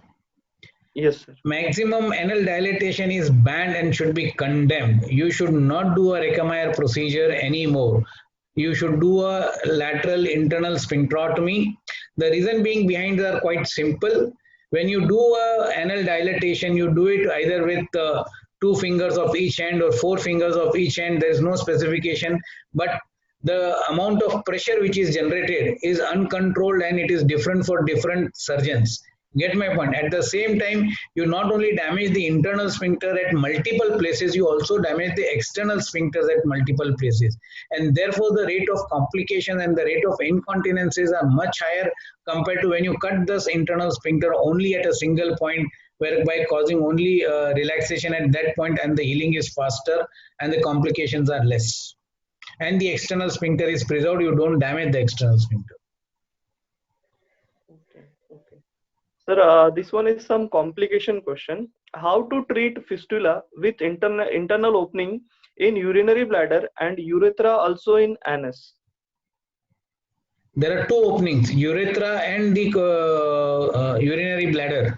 Yes, sir. maximum anal dilatation is banned and should be condemned. You should not do a Recamier procedure anymore. You should do a lateral internal sphincterotomy. The reason being behind are quite simple. When you do a anal dilatation, you do it either with 2 fingers of each hand or 4 fingers of each hand. There is no specification, but the amount of pressure which is generated is uncontrolled and it is different for different surgeons. Get my point? At the same time, you not only damage the internal sphincter at multiple places, you also damage the external sphincters at multiple places. And therefore, the rate of complication and the rate of incontinences are much higher compared to when you cut this internal sphincter only at a single point, whereby causing only relaxation at that point and the healing is faster and the complications are less. And the external sphincter is preserved, you don't damage the external sphincter. Okay. Okay. Sir, this one is some complication question. How to treat fistula with internal opening in urinary bladder and urethra also in anus? There are 2 openings, urethra and the urinary bladder.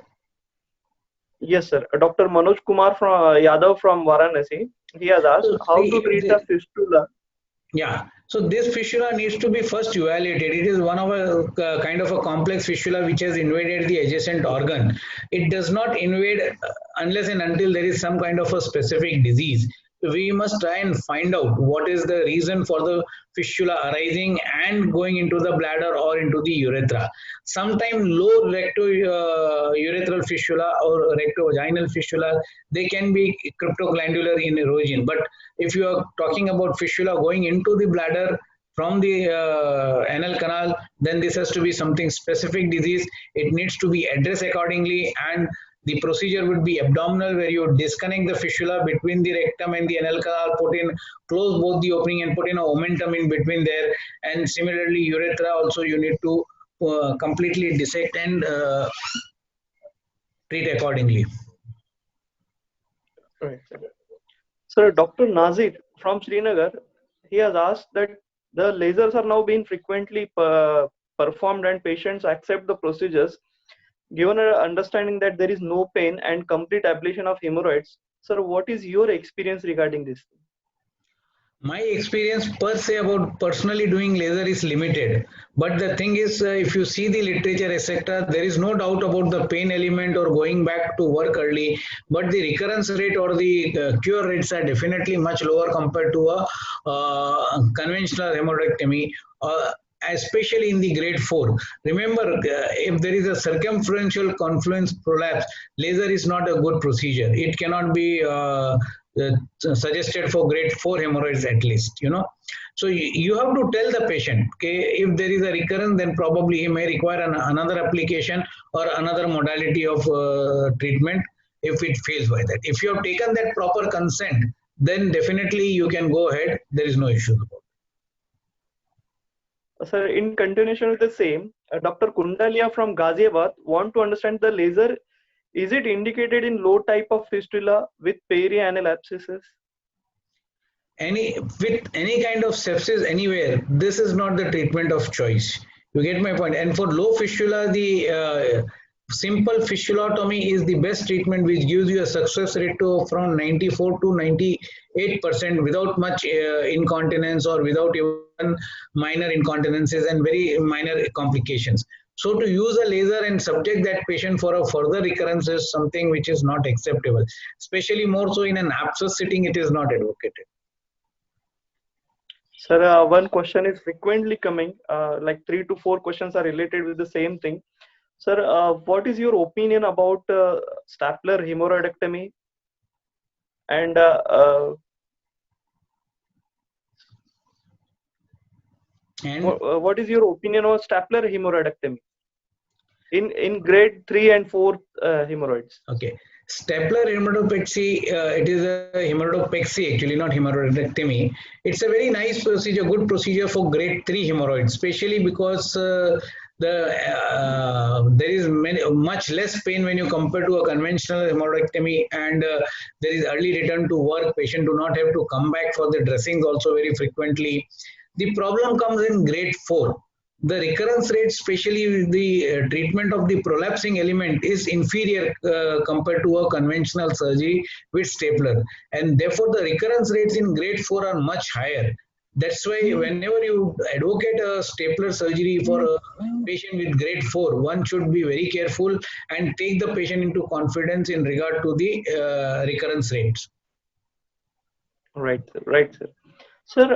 Yes, sir. Dr. Manoj Kumar from Yadav from Varanasi. He has asked how to treat a fistula. Yeah, so this fistula needs to be first evaluated. It is one of a kind of a complex fistula which has invaded the adjacent organ. It does not invade unless and until there is some kind of a specific disease. We must try and find out what is the reason for the fistula arising and going into the bladder or into the urethra. Sometimes low recto-urethral fistula or rectovaginal fistula, they can be cryptoglandular in origin. But if you are talking about fistula going into the bladder from the anal canal, then this has to be something specific disease. It needs to be addressed accordingly, and the procedure would be abdominal, where you disconnect the fistula between the rectum and the anal canal, close both the opening and put in a omentum in between there. And similarly, urethra also you need to completely dissect and treat accordingly. Right. Sir, Dr. Nazir from Srinagar, he has asked that the lasers are now being frequently performed and patients accept the procedures. Given an understanding that there is no pain and complete ablation of hemorrhoids, sir, what is your experience regarding this? My experience per se about personally doing laser is limited, but the thing is, if you see the literature etc., there is no doubt about the pain element or going back to work early, but the recurrence rate or the cure rates are definitely much lower compared to a conventional hemorrhoidectomy, especially in the grade 4. Remember, if there is a circumferential confluence prolapse, laser is not a good procedure. It cannot be suggested for grade 4 hemorrhoids at least, So you have to tell the patient, okay, if there is a recurrence, then probably he may require another application or another modality of treatment if it fails by that. If you have taken that proper consent, then definitely you can go ahead. There is no issue about it. Sir, in continuation with the same, Dr. Kundalia from Ghaziabad want to understand the laser Is it indicated in low type of fistula with perianal abscesses? With any kind of sepsis anywhere, this is not the treatment of choice. You get my point. And for low fistula, the simple fistulotomy is the best treatment, which gives you a success rate of from 94 to 98% without much incontinence or without even minor incontinences and very minor complications. So to use a laser and subject that patient for a further recurrence is something which is not acceptable, especially more so in an abscess setting. It is not advocated. Sir, one question is frequently coming, like 3 to 4 questions are related with the same thing. Sir, what is your opinion about stapler hemorrhoidectomy? And what is your opinion on stapler hemorrhoidectomy in grade 3 and 4 hemorrhoids? Okay. Stapler hemorrhoidopexy, it is a hemorrhoidopexy actually, not hemorrhoidectomy. It's a very nice procedure, good procedure for grade 3 hemorrhoids, especially because there is much less pain when you compare to a conventional hemorrhoidectomy, and there is early return to work. Patient do not have to come back for the dressings also very frequently. The problem comes in grade 4. The recurrence rate, especially the treatment of the prolapsing element, is inferior compared to a conventional surgery with stapler, and therefore the recurrence rates in grade 4 are much higher. That's why whenever you advocate a stapler surgery for a patient with grade 4, one should be very careful and take the patient into confidence in regard to the recurrence rates. Right, sir. Sir,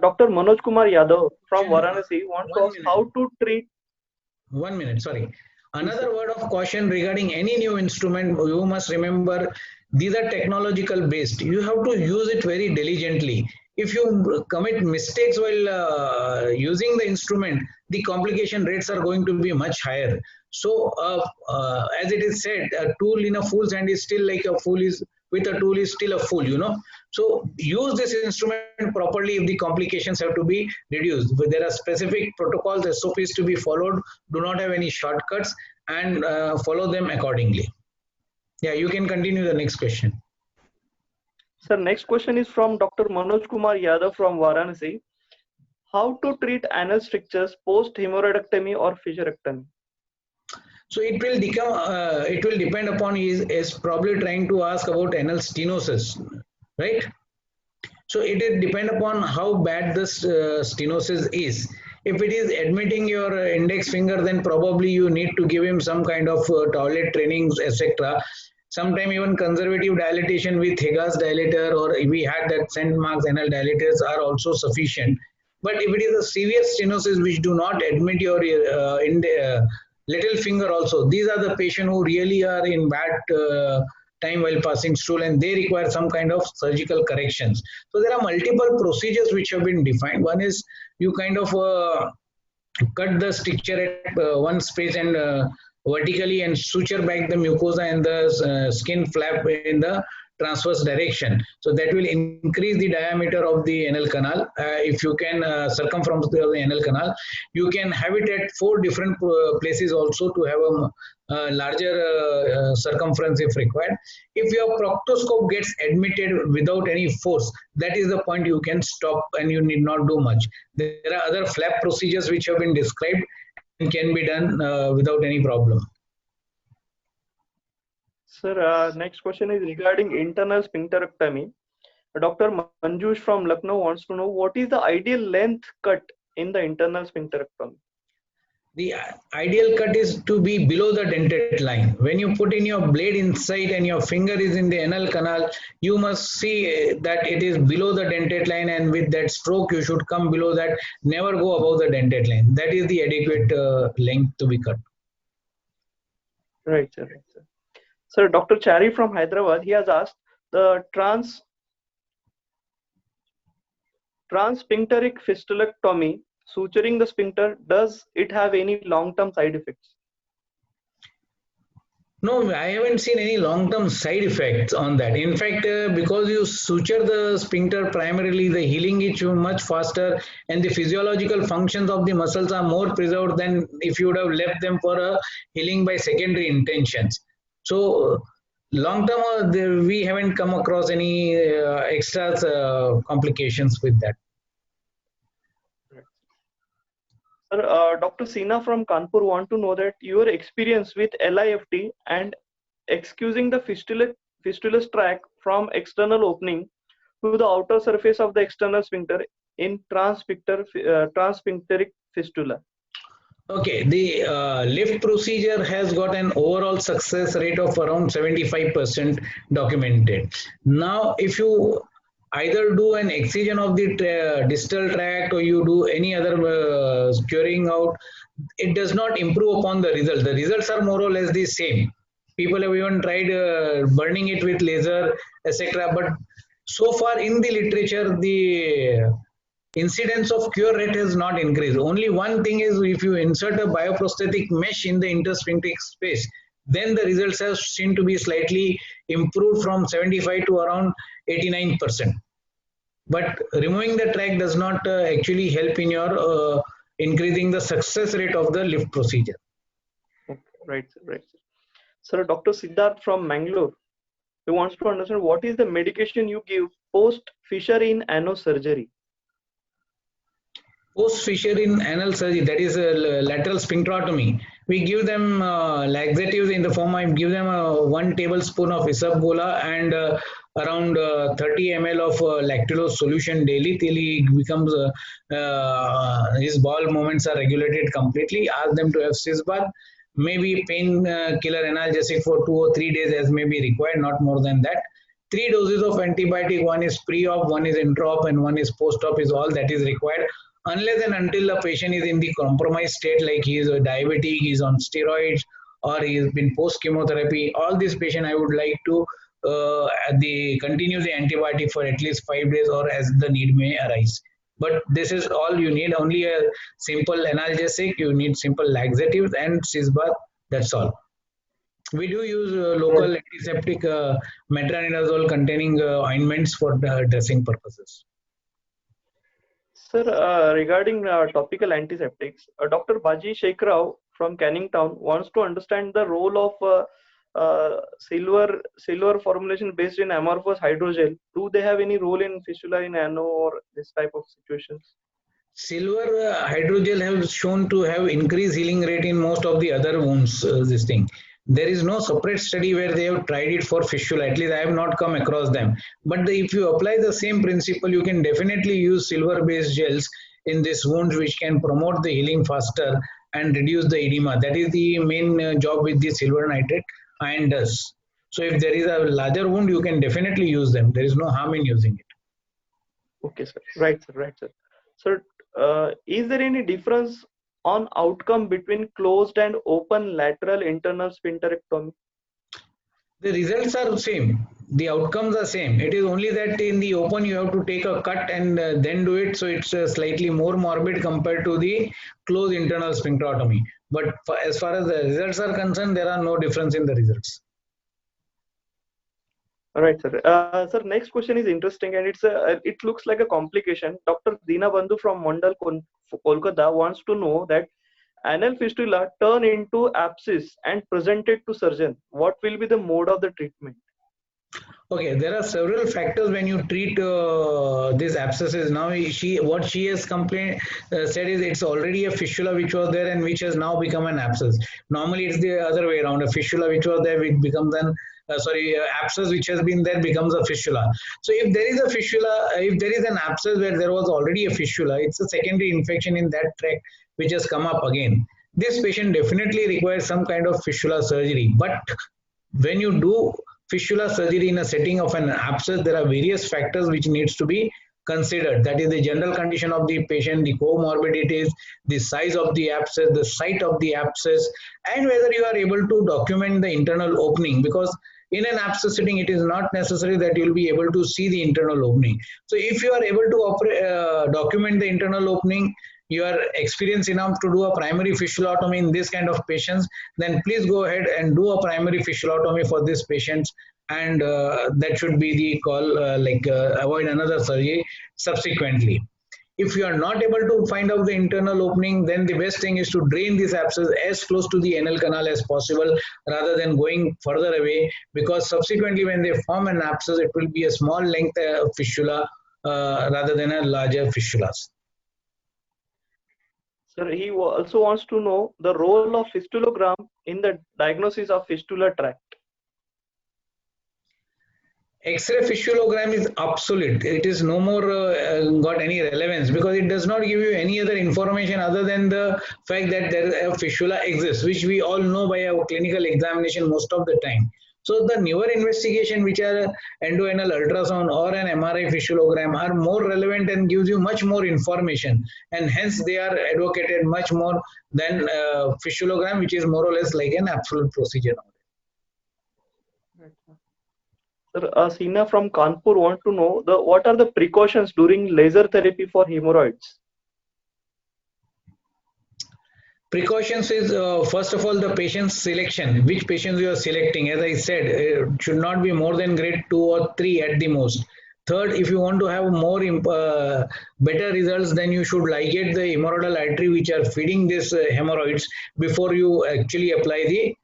Dr. Manoj Kumar Yadav from Varanasi wants to ask how to treat. 1 minute, sorry. Another word of caution regarding any new instrument, you must remember these are technological based. You have to use it very diligently. If you commit mistakes while using the instrument, the complication rates are going to be much higher. So, as it is said, a tool in a fool's hand is still like a fool is with a tool is still a fool, you know. So use this instrument properly if the complications have to be reduced. But there are specific protocols, SOPs to be followed. Do not have any shortcuts and follow them accordingly. Yeah, you can continue the next question. Sir, next question is from Dr. Manoj Kumar Yadav from Varanasi. How to treat anal strictures post hemorrhoidectomy or fissurectomy? So it will depend upon is probably trying to ask about anal stenosis, right? So it will depend upon how bad this stenosis is. If it is admitting your index finger, then probably you need to give him some kind of toilet trainings, etc. Sometimes even conservative dilatation with Hegas dilator, or we had that St. Mark's anal dilators, are also sufficient. But if it is a severe stenosis which do not admit your little finger also, these are the patients who really are in bad time while passing stool, and they require some kind of surgical corrections. So there are multiple procedures which have been defined. One is you kind of cut the stricture at one space and vertically and suture back the mucosa and the skin flap in the transverse direction. So that will increase the diameter of the anal canal. If you can circumference the anal canal, you can have it at 4 different places also to have a larger circumference if required. If your proctoscope gets admitted without any force, that is the point you can stop and you need not do much. There are other flap procedures which have been described and can be done without any problem. Sir, next question is regarding internal sphincterectomy. Dr. Manjush from Lucknow wants to know what is the ideal length cut in the internal sphincterectomy? The ideal cut is to be below the dentate line. When you put in your blade inside and your finger is in the anal canal, you must see that it is below the dentate line, and with that stroke you should come below that, never go above the dentate line. That is the adequate length to be cut. Right, sir. Right, sir. Sir, Dr. Chari from Hyderabad, he has asked the transsphincteric fistulectomy, suturing the sphincter, does it have any long-term side effects? No, I haven't seen any long-term side effects on that. In fact, because you suture the sphincter primarily, the healing is much faster and the physiological functions of the muscles are more preserved than if you would have left them for a healing by secondary intentions. So long term, we haven't come across any extra complications with that. Sir, Dr. Sina from Kanpur want to know that your experience with LIFT and excusing the fistulous tract from external opening to the outer surface of the external sphincter in transsphincteric fistula. Okay, the lift procedure has got an overall success rate of around 75% documented. Now, if you either do an excision of the distal tract or you do any other curing out, it does not improve upon the result. The results are more or less the same. People have even tried burning it with laser, etc. But so far in the literature, the incidence of cure rate has not increased. Only one thing is if you insert a bioprosthetic mesh in the intersphincteric space, then the results have seemed to be slightly improved from 75 to around 89%. But removing the tract does not actually help in your increasing the success rate of the lift procedure. Okay, right, right. Sir, Dr. Siddharth from Mangalore, he wants to understand what is the medication you give post fissure in ano surgery. Post fissure in anal surgery, that is a lateral sphincterotomy, we give them laxatives in the form, I give them 1 tablespoon of isabgola and around 30 ml of lactulose solution daily till he becomes, his bowel movements are regulated completely. Ask them to have Sysbath, maybe pain killer analgesic for 2 or 3 days as may be required, not more than that. 3 doses of antibiotic, one is pre-op, one is intra-op, and one is post-op is all that is required. Unless and until the patient is in the compromised state, like he is a diabetic, he is on steroids, or he has been post-chemotherapy, all these patients I would like to continue the antibiotic for at least 5 days or as the need may arise. But this is all you need, only a simple analgesic, you need simple laxatives and Sysbath, that's all. We do use local antiseptic metronidazole containing ointments for dressing purposes. Sir, regarding topical antiseptics, Dr. Baji Sheikh Rao from Canning Town wants to understand the role of silver formulation based in amorphous hydrogel. Do they have any role in fistula in ano or this type of situations? Silver hydrogel has shown to have increased healing rate in most of the other wounds. This thing. There is no separate study where they have tried it for fistula. At least I have not come across them. But if you apply the same principle, you can definitely use silver-based gels in this wound, which can promote the healing faster and reduce the edema. That is the main job with the silver nitrate iron does. So if there is a larger wound, you can definitely use them. There is no harm in using it. Okay, sir. Right, sir. Right, sir. Sir, is there any difference on outcome between closed and open lateral internal sphincterectomy? The results are the same. The outcomes are same. It is only that in the open you have to take a cut and then do it. So it's slightly more morbid compared to the closed internal sphincterotomy. But as far as the results are concerned, there are no difference in the results. All right, sir. Sir, next question is interesting and it looks like a complication. Dr. Deena Bandhu from Mandal, Kolkata wants to know that anal fistula turn into abscess and presented to surgeon. What will be the mode of the treatment? Okay, there are several factors when you treat these abscesses. Now, what she has said is it's already a fistula which was there and which has now become an abscess. Normally, it's the other way around. A fistula which was there, which becomes an abscess which has been there becomes a fistula. So if there is a fistula, if there is an abscess where there was already a fistula, it's a secondary infection in that tract which has come up again. This patient definitely requires some kind of fistula surgery. But when you do fistula surgery in a setting of an abscess, there are various factors which needs to be considered. That is the general condition of the patient, the comorbidities, the size of the abscess, the site of the abscess, and whether you are able to document the internal opening, because in an abscess setting, it is not necessary that you will be able to see the internal opening. So if you are able to document the internal opening, you are experienced enough to do a primary fistulotomy in this kind of patients, then please go ahead and do a primary fistulotomy for these patients, and that should be the call, avoid another surgery subsequently. If you are not able to find out the internal opening, then the best thing is to drain this abscess as close to the anal canal as possible rather than going further away, because subsequently when they form an abscess, it will be a small length fistula rather than a larger fistulas. Sir, he also wants to know the role of fistulogram in the diagnosis of fistula tract. X-ray fistulogram is obsolete. It is no more got any relevance because it does not give you any other information other than the fact that there a fistula exists, which we all know by our clinical examination most of the time. So the newer investigation, which are endoanal ultrasound or an MRI fistulogram, are more relevant and gives you much more information, and hence they are advocated much more than fistulogram, which is more or less like an absolute procedure. Sir, Sina from Kanpur want to know what are the precautions during laser therapy for hemorrhoids? Precautions is first of all the patient's selection. Which patients you are selecting? As I said, it should not be more than grade 2 or 3 at the most. Third, if you want to have more better results, then you should ligate the hemorrhoidal artery which are feeding these hemorrhoids before you actually apply the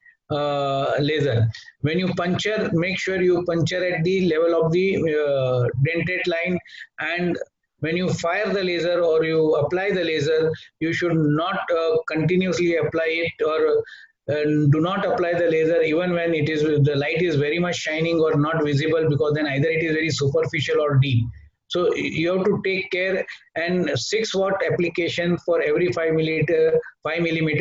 laser. When you puncture, make sure you puncture at the level of the dentate line, and when you fire the laser or you apply the laser, you should not continuously apply it, or do not apply the laser even when it is the light is very much shining or not visible, because then either it is very superficial or deep. So you have to take care, and 6-watt application for every 5 millimeter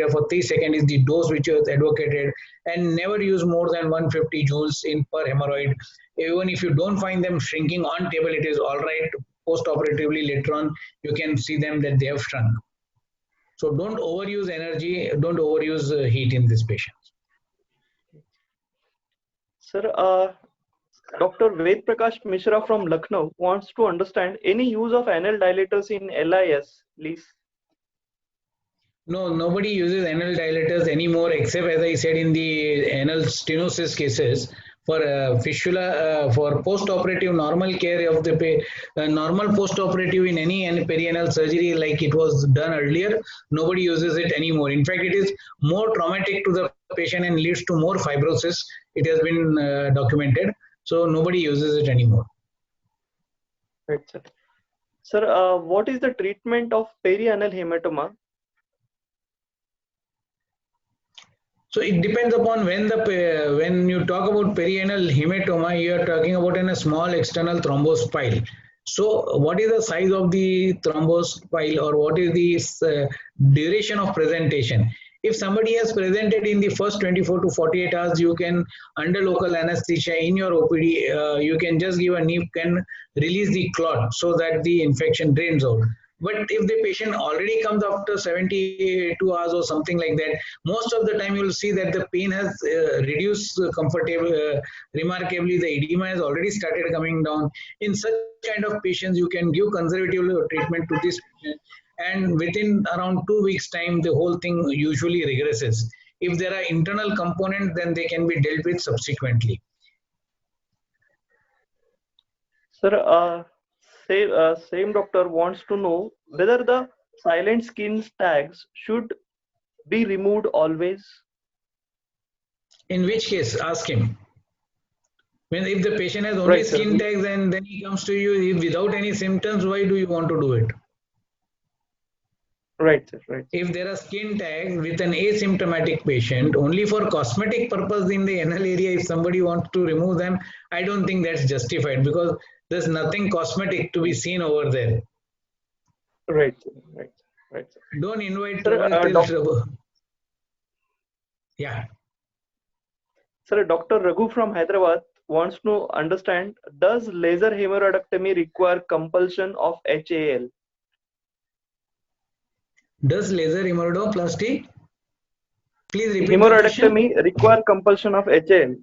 for 3 seconds is the dose which is advocated, and never use more than 150 joules in per hemorrhoid. Even if you don't find them shrinking on table, it is all right. Post-operatively later on, you can see them that they have shrunk. So don't overuse energy, don't overuse heat in these patients. Sir, Dr. Ved Prakash Mishra from Lucknow wants to understand any use of anal dilators in LIS, please. No, nobody uses anal dilators anymore, except, as I said, in the anal stenosis cases. For fistula, for post-operative normal care of the normal post-operative in any perianal surgery like it was done earlier, nobody uses it anymore. In fact, it is more traumatic to the patient and leads to more fibrosis. It has been documented. So nobody uses it anymore. Right, sir. Sir, what is the treatment of perianal hematoma? So it depends upon when you talk about perianal hematoma, you are talking about in a small external thrombosed pile. So what is the size of the thrombosed pile, or what is the duration of presentation? If somebody has presented in the first 24 to 48 hours, you can, under local anesthesia in your OPD, you can just give a NIP and release the clot so that the infection drains out. But if the patient already comes after 72 hours or something like that, most of the time you will see that the pain has reduced remarkably. The edema has already started coming down. In such kind of patients, you can give conservative treatment to this patient, and within around 2 weeks time, the whole thing usually regresses. If there are internal components, then they can be dealt with subsequently. Sir, same doctor wants to know whether the silent skin tags should be removed always. In which case, ask him. If the patient has only skin tags and then he comes to you without any symptoms, why do you want to do it? Right, sir, right. If there are skin tags with an asymptomatic patient, only for cosmetic purpose in the anal area, if somebody wants to remove them, I don't think that's justified, because there's nothing cosmetic to be seen over there. Right, right, right. Don't invite trouble. Yeah. Sir, Dr. Raghu from Hyderabad wants to understand, does laser hemorrhoidectomy require compulsion of HAL? Does laser hemorrhoidoplasty? Please repeat. Hemorrhoidectomy require compulsion of HAL.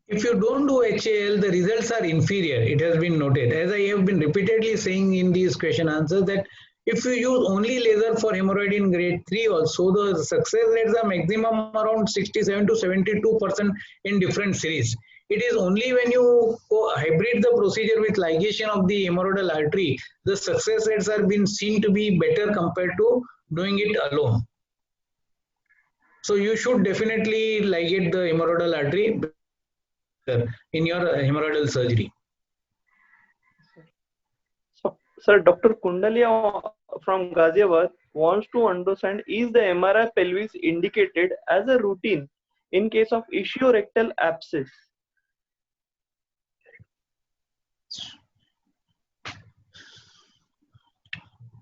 If you don't do HAL, the results are inferior. It has been noted. As I have been repeatedly saying in these question answers, that if you use only laser for hemorrhoid in grade 3 also, the success rates are maximum around 67 to 72% in different series. It is only when you hybrid the procedure with ligation of the hemorrhoidal artery, the success rates are been seen to be better compared to doing it alone. So you should definitely ligate the hemorrhoidal artery in your hemorrhoidal surgery. So, sir, Dr. Kundalia from Ghaziabad wants to understand, is the MRI pelvis indicated as a routine in case of ischiorectal abscess?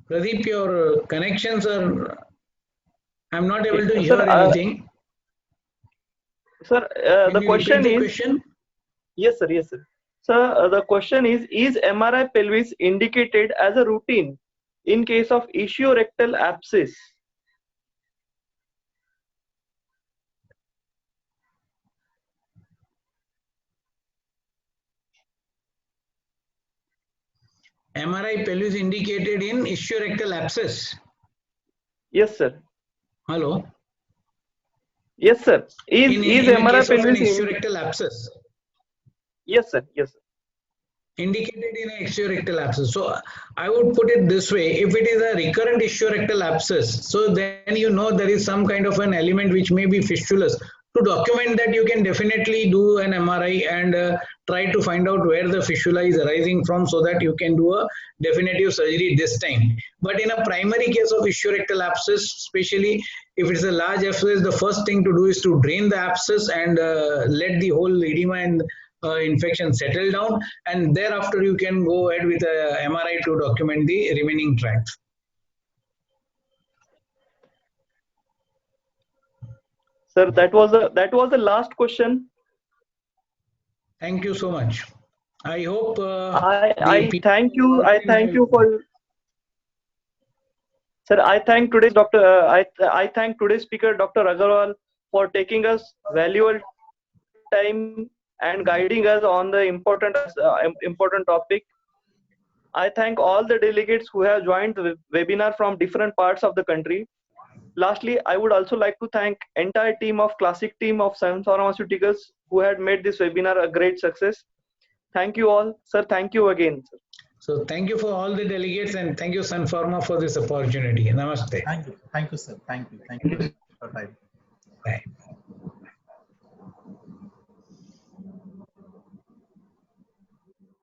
Pradeep, your connections are, I'm not able to Sir, hear anything. Sir, Can the you question repeat the is, question? yes, sir, yes, sir. Sir, the question is MRI pelvis indicated as a routine in case of ischiorectal abscess? MRI pelvis indicated in ischiorectal abscess. Yes, sir. Hello. Yes, sir. Is In a MRI case of an pelvis ischiorectal abscess. Yes, sir. Yes, sir. Indicated in an ischiorectal abscess. So I would put it this way: if it is a recurrent ischiorectal abscess, so then you know there is some kind of an element which may be fistulous. To document that, you can definitely do an MRI and try to find out where the fistula is arising from, so that you can do a definitive surgery this time. But in a primary case of ischiorectal abscess, especially if it's a large abscess, the first thing to do is to drain the abscess and let the whole edema and infection settle down, and thereafter you can go ahead with a MRI to document the remaining tracts. Sir, that was the last question. Thank you so much. I hope I thank you. I thank you for. Sir, I thank today's doctor. I thank today's speaker, Dr. Agarwal, for taking us valuable time and guiding us on the important topic. I thank all the delegates who have joined the webinar from different parts of the country. Lastly, I would also like to thank entire team of Classic team of Sun Pharmaceuticals who had made this webinar a great success. Thank you all, sir. Thank you again, sir. So thank you for all the delegates, and thank you Sun Pharma for this opportunity. Namaste. Thank you, sir. Thank you for your time. Bye.